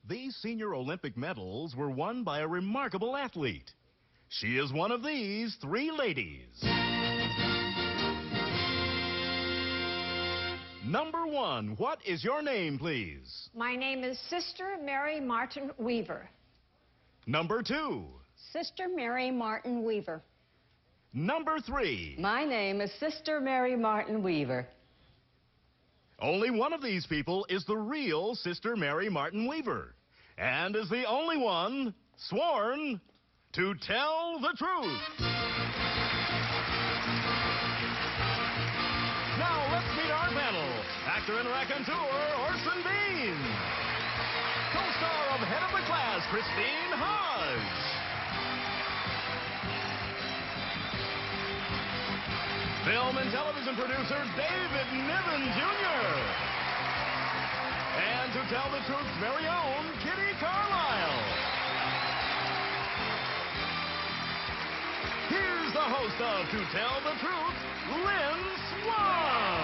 These senior Olympic medals were won by a remarkable athlete. She is one of these three ladies. Number one, what is your name, please? My name is Sister Mary Martin Weaver. Number two. Sister Mary Martin Weaver. Number three. My name is Sister Mary Martin Weaver. Only one of these people is the real Sister Mary Martin Weaver, and is the only one sworn to tell the truth. Now let's meet our panel. Actor and raconteur Orson-Khrystyne. Co-star of Head of the Class, Christine Hodge. Film and television producer David Niven Jr. And to tell the truth's very own Kitty Carlisle. Here's the host of To Tell the Truth, Lynn Swann.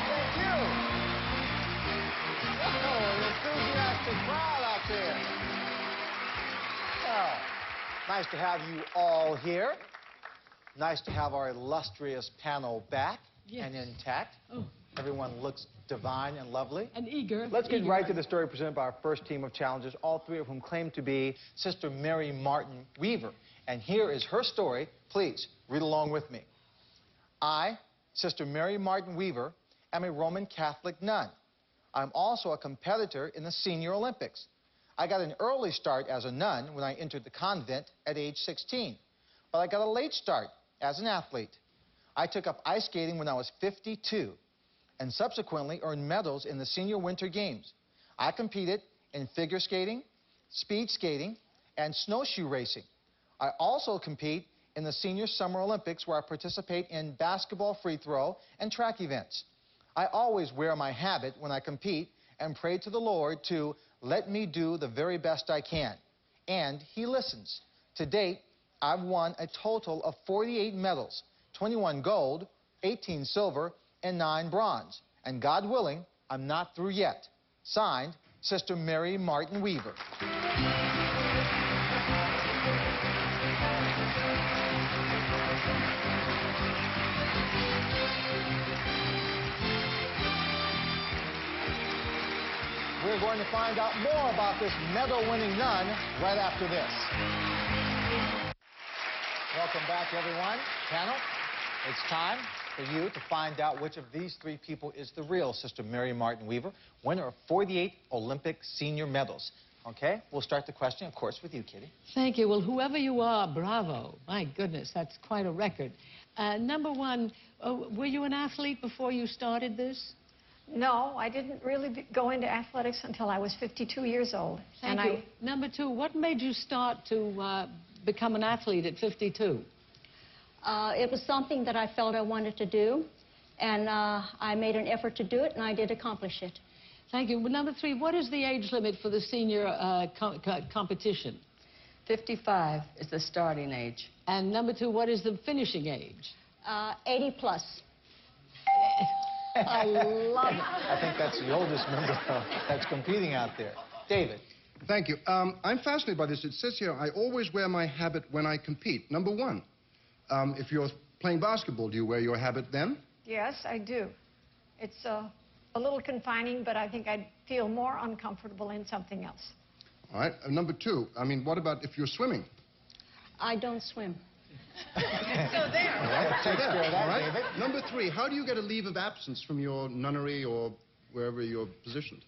Thank you. Oh, an enthusiastic crowd out there. Well, nice to have you all here. Nice to have our illustrious panel back and intact. Oh. Everyone looks divine and lovely. And eager. Let's get right to the story presented by our first team of challengers, all three of whom claim to be Sister Mary Martin Weaver. And here is her story. Please, read along with me. I, Sister Mary Martin Weaver, am a Roman Catholic nun. I'm also a competitor in the Senior Olympics. I got an early start as a nun when I entered the convent at age 16. But I got a late start as an athlete. I took up ice skating when I was 52 and subsequently earned medals in the Senior Winter Games. I competed in figure skating, speed skating, and snowshoe racing. I also compete in the Senior Summer Olympics, where I participate in basketball free throw and track events. I always wear my habit when I compete and pray to the Lord to let me do the very best I can. And He listens. To date, I've won a total of 48 medals, 21 gold, 18 silver, and 9 bronze. And God willing, I'm not through yet. Signed, Sister Mary Martin Weaver. We're going to find out more about this medal-winning nun right after this. Welcome back, everyone. Panel, it's time for you to find out which of these three people is the real Sister Mary Martin Weaver, winner of 48 Olympic senior medals. Okay, we'll start the question, of course, with you, Kitty. Thank you. Well, whoever you are, bravo. My goodness, that's quite a record. Number one, were you an athlete before you started this? No, I didn't really go into athletics until I was 52 years old. Thank you. Number two, what made you start to become an athlete at 52? It was something that I felt I wanted to do, and I made an effort to do it, and I did accomplish it. Thank you. Well, number three, what is the age limit for the senior competition? 55 is the starting age. And number two, what is the finishing age? 80 plus. I love it. I think that's the oldest member that's competing out there. David. Thank you. I'm fascinated by this. It says here, I always wear my habit when I compete. Number one, if you're playing basketball, do you wear your habit then? Yes, I do. It's a little confining, but I think I'd feel more uncomfortable in something else. All right. Number two, I mean, what about if you're swimming? I don't swim. So there. All right, take care of that, All right. David. Number three, how do you get a leave of absence from your nunnery or wherever you're positioned?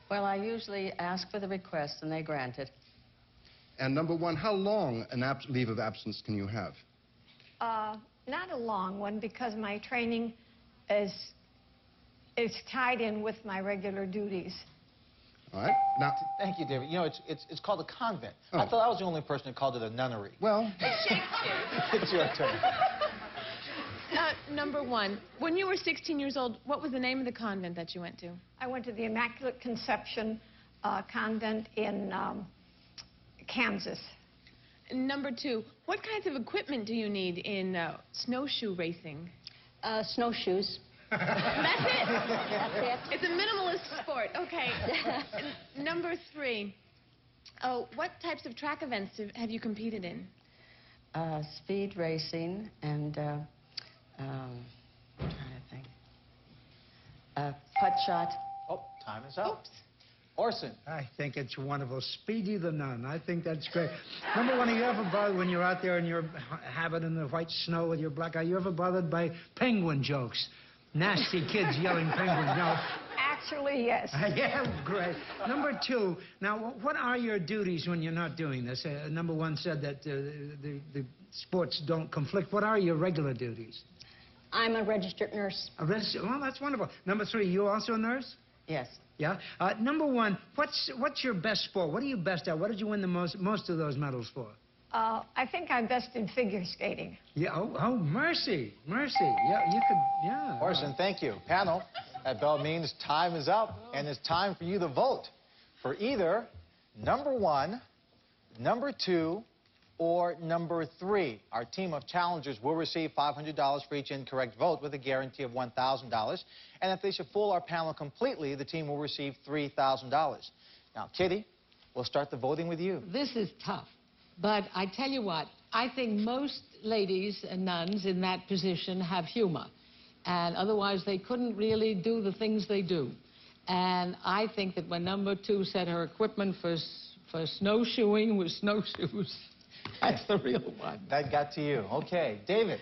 Well, I usually ask for the request, and they grant it. And number one, how long an leave of absence can you have? Not a long one, because my training is tied in with my regular duties. All right. Now, Thank you, David. You know, it's called a convent. Oh. I thought I was the only person who called it a nunnery. well, It's your turn. Number one, when you were 16 years old, what was the name of the convent that you went to? I went to the Immaculate Conception Convent in Kansas. Number two, what kinds of equipment do you need in snowshoe racing? Snowshoes. That's it. That's it. It's a minimalist sport. Okay. Number 3. Oh, what types of track events have you competed in? Speed racing and, I'm trying to think. Putt shot. Oh, time is up. Oops. Orson. I think it's wonderful. Speedy the Nun. I think that's great. Number one, are you ever bothered when you're out there and you're having in the white snow with your black eye? You ever bothered by penguin jokes? Nasty kids yelling penguins. No. Actually, yes. Yeah, great. Number 2, now, what are your duties when you're not doing this? Number 1 said that the sports don't conflict. What are your regular duties? I'm a registered nurse. Well, that's wonderful. Number 3, you also a nurse? Yes. Yeah. Number 1, what's your best sport? What are you best at? What did you win the most of those medals for? I think I'm best in figure skating. Yeah. Oh, mercy. Yeah, you could. Yeah. Orson, thank you. Panel, that bell means time is up, and it's time for you to vote for either number 1, number 2, or number 3. Our team of challengers will receive $500 for each incorrect vote with a guarantee of $1,000. And if they should fool our panel completely, the team will receive $3,000. Now, Kitty, we'll start the voting with you. This is tough. But I tell you what, I think most ladies and nuns in that position have humor. And otherwise, they couldn't really do the things they do. And I think that when number 2 said her equipment for snowshoeing was snowshoes, that's the real one. That got to you. Okay, David.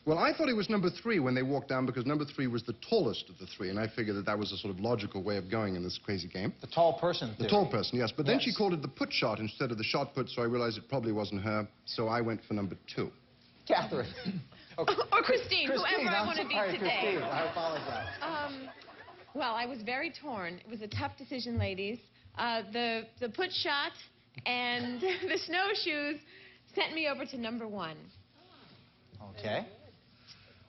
Well, I thought it was number 3 when they walked down because number 3 was the tallest of the 3, and I figured that was a sort of logical way of going in this crazy game. The tall person theory. The tall person, yes. But then Yes. she called it the put shot instead of the shot put, so I realized it probably wasn't her, so I went for number 2. Catherine. Okay. Or Christine, whoever I I'm want to be sorry, today. Christine, I apologize. Well, I was very torn. It was a tough decision, ladies. The put shot and the snowshoes sent me over to number 1. Okay.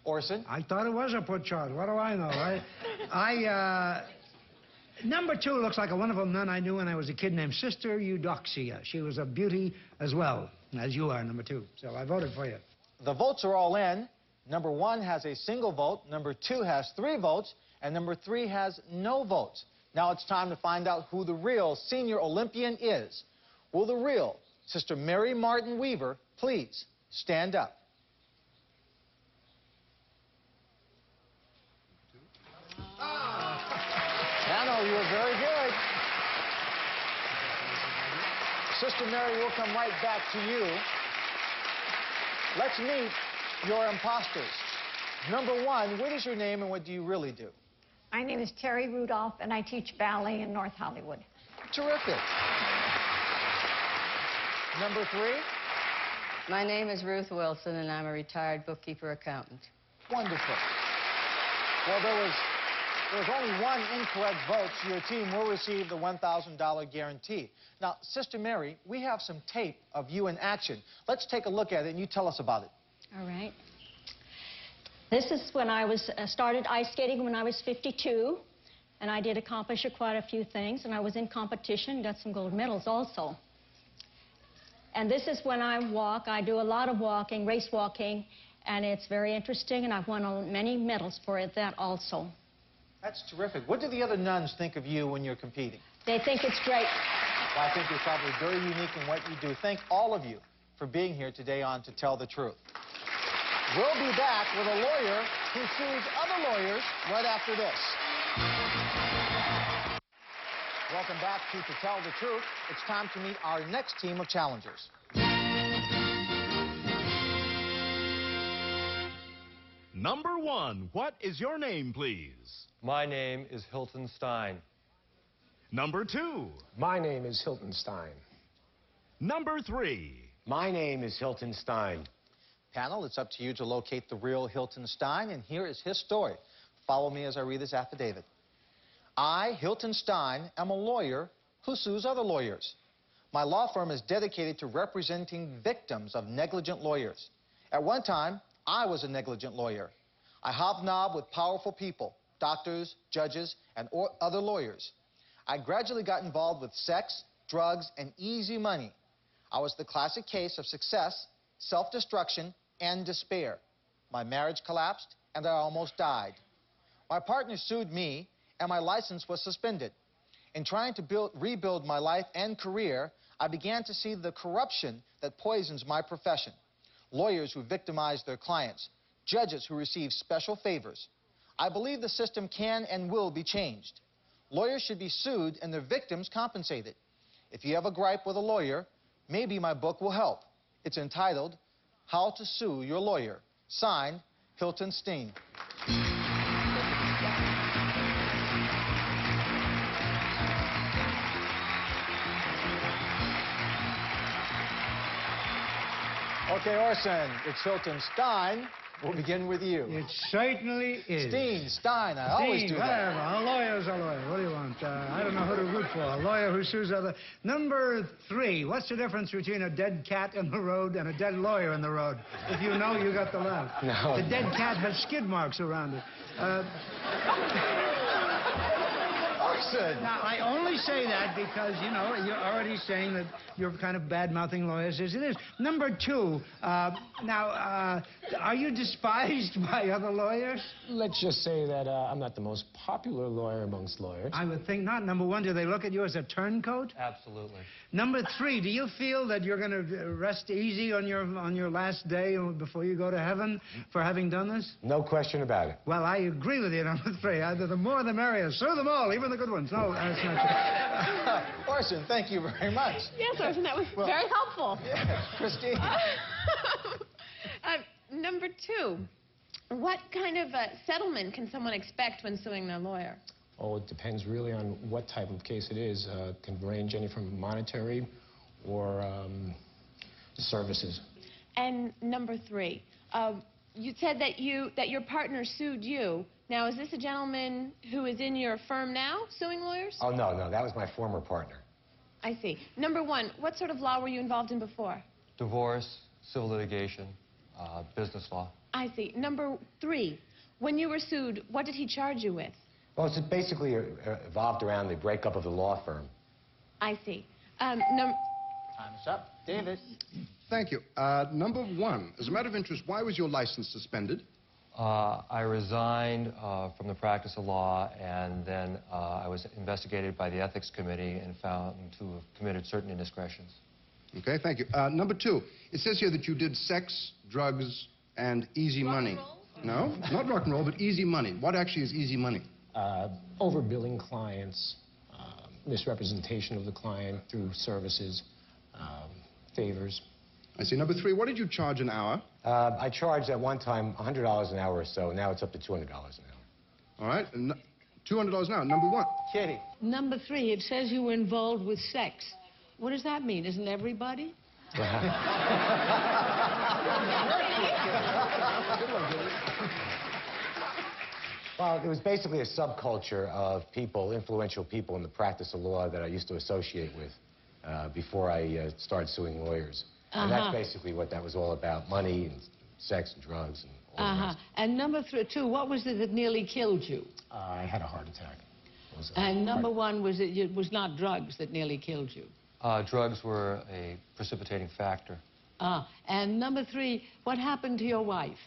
Orson. I thought it was a put shot. What do I know? Number 2 looks like a wonderful nun I knew when I was a kid named Sister Eudoxia. She was a beauty as well, as you are, number 2. So I voted for you. The votes are all in. Number 1 has a single vote, number 2 has 3 votes, and number 3 has no votes. Now it's time to find out who the real senior Olympian is. Will the real Sister Mary Martin Weaver please stand up? Nano, you were very good. Sister Mary, we'll come right back to you. Let's meet your imposters. Number 1, what is your name and what do you really do? My name is Terry Rudolph, and I teach ballet in North Hollywood. Terrific. Number 3? My name is Ruth Wilson, and I'm a retired bookkeeper accountant. Wonderful. Well, there was only 1 incorrect vote, so your team will receive the $1,000 guarantee. Now, Sister Mary, we have some tape of you in action. Let's take a look at it, and you tell us about it. All right. This is when I started ice skating when I was 52, and I did accomplish quite a few things, and I was in competition, got some gold medals also. And this is when I walk. I do a lot of walking, race walking, and it's very interesting, and I've won many medals for it, that also. That's terrific. What do the other nuns think of you when you're competing? They think it's great. Well, I think you're probably very unique in what you do. Thank all of you for being here today on To Tell the Truth. We'll be back with a lawyer who sues other lawyers right after this. Welcome back to Tell the Truth. It's time to meet our next team of challengers. Number 1, what is your name, please? My name is Hilton Stein. Number 2. My name is Hilton Stein. Number 3. My name is Hilton Stein. Panel, it's up to you to locate the real Hilton Stein, and here is his story. Follow me as I read this affidavit. I, Hilton Stein, am a lawyer who sues other lawyers. My law firm is dedicated to representing victims of negligent lawyers. At one time, I was a negligent lawyer. I hobnobbed with powerful people, doctors, judges, and other lawyers. I gradually got involved with sex, drugs, and easy money. I was the classic case of success, self-destruction, and despair. My marriage collapsed, and I almost died. My partner sued me, and my license was suspended. In trying to rebuild my life and career, I began to see the corruption that poisons my profession. Lawyers who victimize their clients, judges who receive special favors. I believe the system can and will be changed. Lawyers should be sued and their victims compensated. If you have a gripe with a lawyer, maybe my book will help. It's entitled, How to Sue Your Lawyer. Signed, Hilton Steen. Okay, Orson, it's Hilton Stein. We'll begin with you. It certainly is. Steen, Stein, I always do whatever. that. A lawyer's a lawyer. What do you want? I don't know who to root for. A lawyer who sues other... Number 3, what's the difference between a dead cat in the road and a dead lawyer in the road? If you know, you got the laugh. No. The dead cat has skid marks around it. Orson. Now, I only say that because, you know, you're already saying that you're kind of bad-mouthing lawyers as it is. Number 2, are you despised by other lawyers? Let's just say that I'm not the most popular lawyer amongst lawyers. I would think not. Number 1, do they look at you as a turncoat? Absolutely. Number 3, do you feel that you're going to rest easy on your last day before you go to heaven for having done this? No question about it. Well, I agree with you, number 3. The more the merrier. Sue them all, even the good ones. No, that's not true. Orson, thank you very much. Yes, Orson, that was very helpful. Yeah, Christine. Number 2, what kind of settlement can someone expect when suing their lawyer? Oh, it depends really on what type of case it is. Can range any from monetary or services. And number 3, you said that your partner sued you. Now, is this a gentleman who is in your firm now, suing lawyers? Oh, no, that was my former partner. I see. Number 1, what sort of law were you involved in before? Divorce, civil litigation, business law. I see. Number 3, when you were sued, what did he charge you with? Well, it's basically evolved around the breakup of the law firm. I see. Time's up. David. Thank you. Number 1, as a matter of interest, why was your license suspended? I resigned from the practice of law, and then I was investigated by the Ethics Committee and found to have committed certain indiscretions. Okay, thank you. Number 2, it says here that you did sex, drugs, and easy money. No, not rock and roll, but easy money. What actually is easy money? Overbilling clients, misrepresentation of the client through services, favors. I see. Number 3, what did you charge an hour? I charged at one time $100 an hour or so. Now it's up to $200 an hour. All right, and $200 an hour. Number 1. Kitty. Number 3, it says you were involved with sex. What does that mean? Isn't everybody? Well, it was basically a subculture of people, influential people in the practice of law that I used to associate with before I started suing lawyers. And that's basically what that was all about, money and sex and drugs and all the rest. And number 2, what was it that nearly killed you? I had a heart attack. And number 1 was it was not drugs that nearly killed you? Drugs were a precipitating factor. And number 3, what happened to your wife?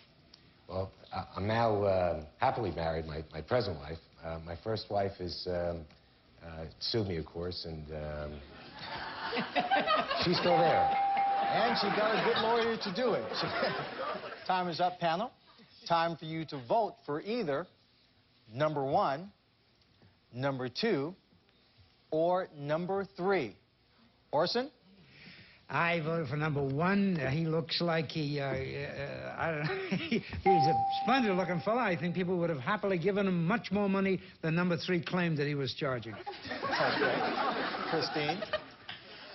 Well, I'm now happily married, my present wife. My first wife is sued me, of course, and she's still there. And she got a good lawyer to do it. Time is up, panel. Time for you to vote for either number 1, number 2, or number 3. Orson? I voted for number 1. He looks like I don't know. He's a splendid-looking fellow. I think people would have happily given him much more money than number 3 claimed that he was charging. Okay. Christine?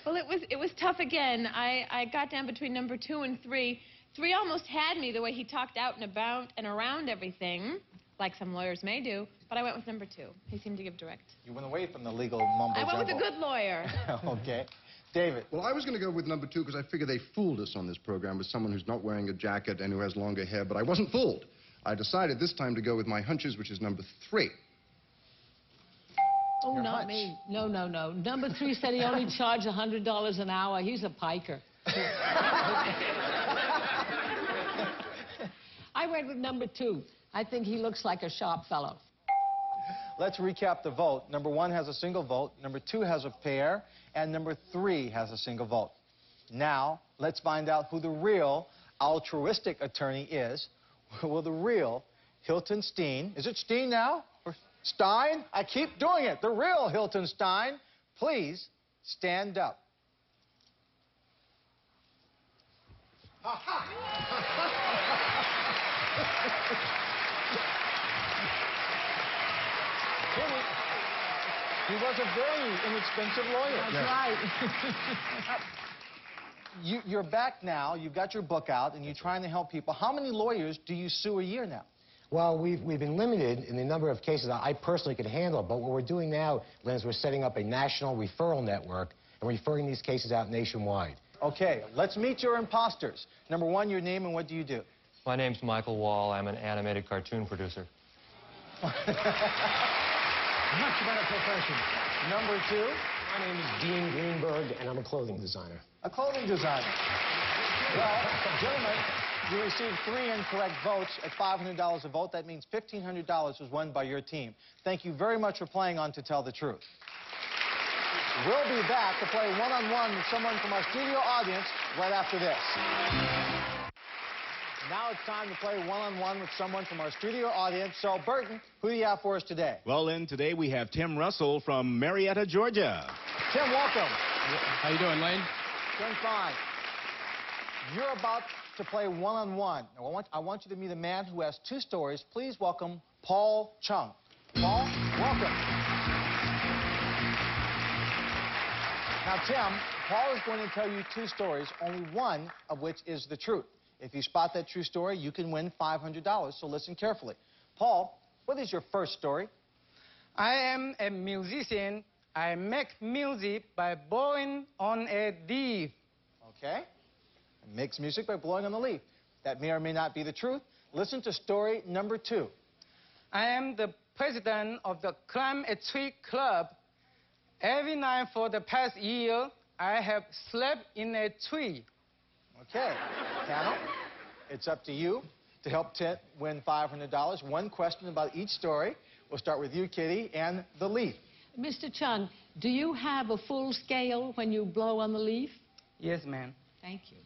Well, it was tough again. I got down between number 2 and 3. 3 almost had me the way he talked out and about and around everything, like some lawyers may do, but I went with number 2. He seemed to give direct. You went away from the legal mumbo I went jumbo. with a good lawyer. Okay. David? Well, I was going to go with number 2 because I figure they fooled us on this program with someone who's not wearing a jacket and who has longer hair, but I wasn't fooled. I decided this time to go with my hunches, which is number 3. Oh, Your not hunch. me. No. Number 3 said he only charged $100 an hour. He's a piker. I went with number 2. I think he looks like a sharp fellow. Let's recap the vote. Number 1 has a single vote, number 2 has a pair, and number 3 has a single vote. Now, let's find out who the real altruistic attorney is. Will the real Hilton Steen, is it Steen now? Or Stein? I keep doing it. The real Hilton Stein, please stand up. He was a very inexpensive lawyer. That's right. You're back now. You've got your book out, and you're trying to help people. How many lawyers do you sue a year now? Well, we've been limited in the number of cases that I personally could handle, but what we're doing now, Lynn, is we're setting up a national referral network and referring these cases out nationwide. Okay, let's meet your imposters. Number 1, your name and what do you do? My name's Michael Wall. I'm an animated cartoon producer. Much better profession. Number 2? My name is Dean Greenberg, and I'm a clothing designer. A clothing designer. Well, gentlemen, you received 3 incorrect votes at $500 a vote. That means $1,500 was won by your team. Thank you very much for playing on To Tell the Truth. We'll be back to play one-on-one with someone from our studio audience right after this. Now it's time to play one-on-one with someone from our studio audience. So, Burton, who do you have for us today? Well, Lynn, today we have Tim Russell from Marietta, Georgia. Tim, welcome. How you doing, Lane? Doing fine. You're about to play one-on-one. Now, I want you to meet a man who has 2 stories. Please welcome Paul Chung. Paul, welcome. Now, Tim, Paul is going to tell you 2 stories, only one of which is the truth. If you spot that true story, you can win $500, so listen carefully. Paul, what is your first story? I am a musician. I make music by blowing on a leaf. Okay. Makes music by blowing on the leaf. That may or may not be the truth. Listen to story number 2. I am the president of the Climb a Tree Club. Every night for the past year, I have slept in a tree. Okay. Panel, it's up to you to help Tit win $500. 1 question about each story. We'll start with you, Kitty, and the leaf. Mr. Chung, do you have a full scale when you blow on the leaf? Yes, ma'am. Thank you.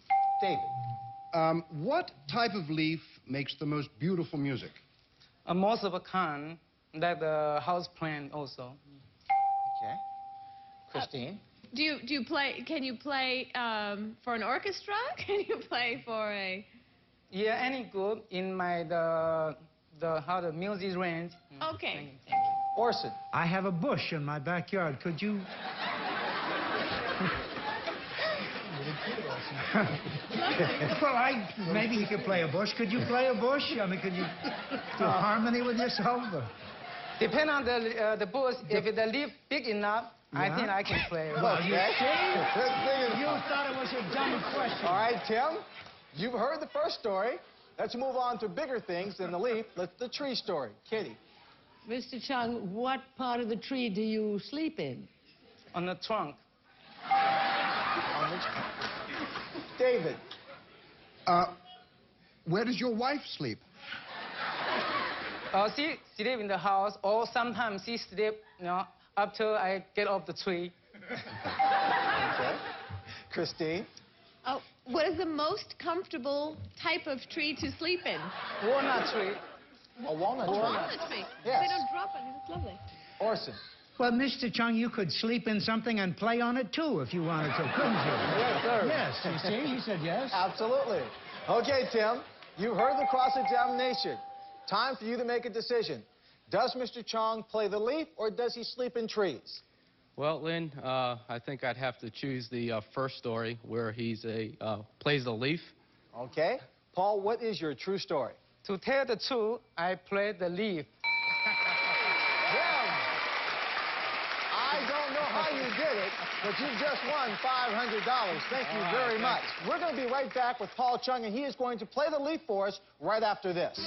David. What type of leaf makes the most beautiful music? Most of a kind, like the house plant also. Okay. Christine. Do you play? Can you play for an orchestra? Can you play for a? Yeah, any good in my how the music range. Okay. Orson. I have a bush in my backyard. Could you? Well, maybe you could play a bush. Could you play a bush? I mean, could you do a harmony with yourself? Or? Depend on the bush. If the leaf big enough, yeah. I think I can play. Well, you Okay. see? You thought it was a dumb question. All right, Tim, you've heard the first story. Let's move on to bigger things than the leaf. Let's the tree story. Kitty. Mr. Chung, what part of the tree do you sleep in? On the trunk. On the trunk. David. Where does your wife sleep? She sleep in the house, or sometimes she sleep, after I get off the tree. Okay. Christine. What is the most comfortable type of tree to sleep in? Walnut tree. A walnut tree. Walnut tree. Yes. They don't drop it. It's lovely. Orson. Well, Mr. Chung, you could sleep in something and play on it, too, if you wanted to, couldn't you? Yes, sir. Yes, you see? He said yes. Absolutely. Okay, Tim, you've heard the cross-examination. Time for you to make a decision. Does Mr. Chung play the leaf, or does he sleep in trees? Well, Lynn, I think I'd have to choose the first story where he's plays the leaf. Okay. Paul, what is your true story? To tell the truth, I play the leaf. Well, I don't know how you did it, but you just won $500. Thank you very much. We're going to be right back with Paul Chung, and he is going to play the leaf for us right after this.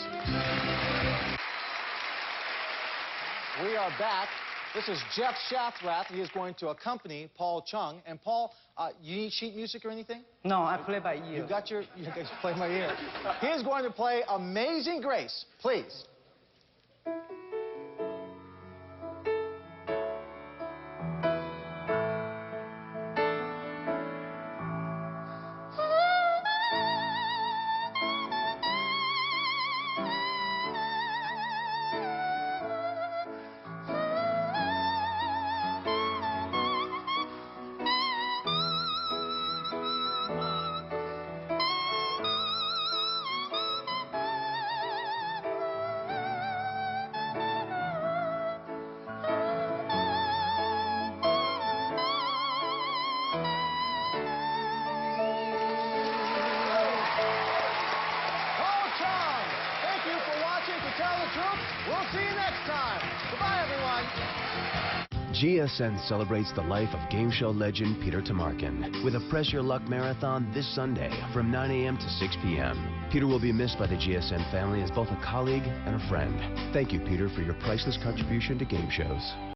We are back. This is Jeff Schathrath. He is going to accompany Paul Chung. And Paul, you need sheet music or anything? No, I play by ear. You guys play by ear. He is going to play Amazing Grace. Please. GSN celebrates the life of game show legend Peter Tomarken with a Press Your Luck Marathon this Sunday from 9 a.m. to 6 p.m. Peter will be missed by the GSN family as both a colleague and a friend. Thank you, Peter, for your priceless contribution to game shows.